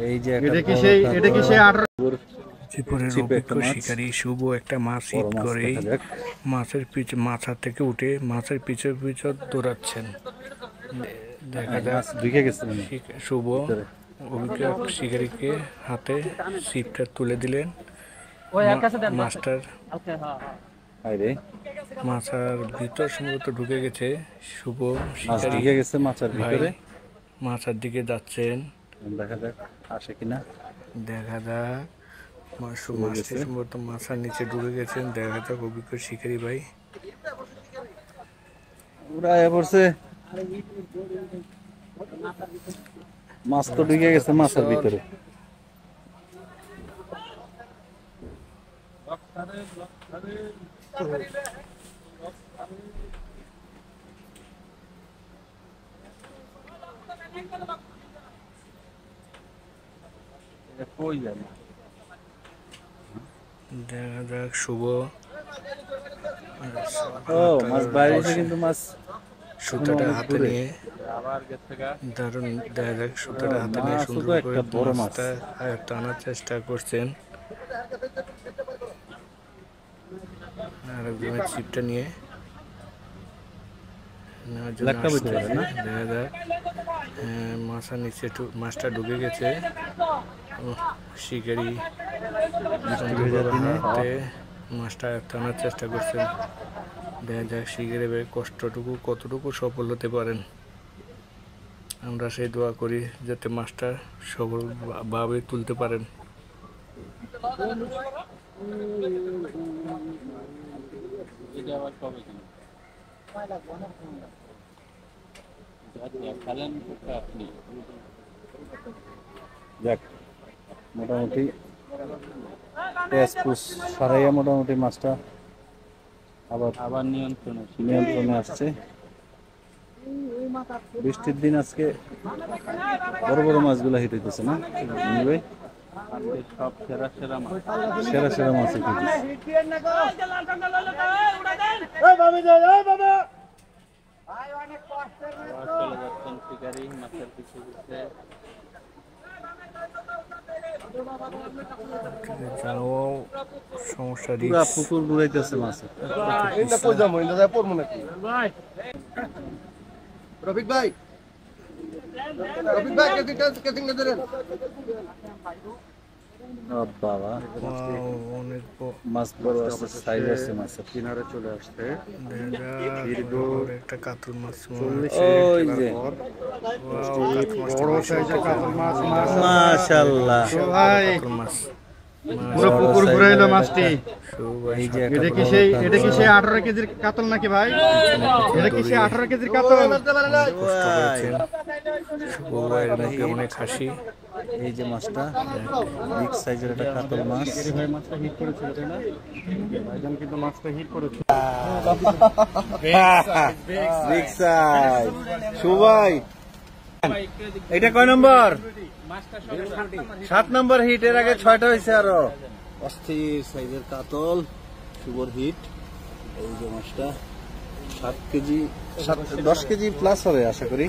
এই যে এটা কি সেই 18 ত্রিপুরের অভিজ্ঞ শিকারী শুভ একটা মাছ হিট করে মাছের পিছু মাথা থেকে উঠে মাছের পিছু পিছু দৌড়াচ্ছেন। দেখা যাক শুভ অভিজ্ঞ শিকারীকে হাতে ছিপটা তুলে দিলেন। মাছটার মাছার ভিতর সম্ভবত ঢুকে গেছে। শুভ শিকারী ভাই মাছার দিকে যাচ্ছেন। দেখা যাক আসে কিনা। দেখা যাক মাছটি সম্ভবত মাছার নিচে ঢুকে গেছেন। দেখা যাক অভিজ্ঞ শিকারী ভাই মাছ তো ঢুকে গেছে মাছের ভিতরে। দেখা যাক শুভ মাছ বাইরে কিন্তু মাছ সুতাটা হাতে নিয়ে দারুণ। দেখা যাক সুতাটা হাতে নিয়ে সুন্দর করে মাছটা টানার চেষ্টা করছেন। আর একজনের ছিপটা নিয়ে দেখা যাক মাছের নিচে মাছটা ঢুকে গেছে। শিকারি হাতে মাছটা টানার চেষ্টা করছেন। দেখা যাক শিকারি ভাই কতটুকু সফল হতে পারেন। আমরা সেই দোয়া করি যাতে মাছটা সফলভাবে তুলতে পারেন। মোটামুটি সারাইয়া মোটামুটি মাছটা আবার নিয়ন্ত্রণে আসছে। বৃষ্টির দিন আজকে বড় বড় মাছগুলা হিট হইতেছে না ভাই? সব সেরা সেরা মাছ হিট হইতেছে। পুকুর ঘুরাইতেছে মাছ। রফিক ভাই বাবা অনেক মাছ বড় আছে, সাইজ আছে মাছের। কিনারে চলে আসছে একটা কাতল মাছ। ওই যে মাশাআল্লাহ পুরো পুকুর ঘুরাইলো মাছটি। এটা কি সেই 18 কেজির কাতল নাকি ভাই? এটা কি সেই 18 কেজির কাতল? অনেক হাসি। এই যে মাছটা বিগ সাইজের একটা কাতল মাছ। ভাই মাছটা হিট করেছিল তাই না? ভাইজান কিন্তু মাছটা হিট করেছিল। বিগ সাইজ সুভাই। এটা কয় নম্বর? 7 নম্বর হিট। এর আগে 6টা হয়েছে। আরো অস্থির সাইজের কাতল শুভর হিট। এই যে মাছটা 7 কেজি 10 কেজি প্লাস হবে আশা করি।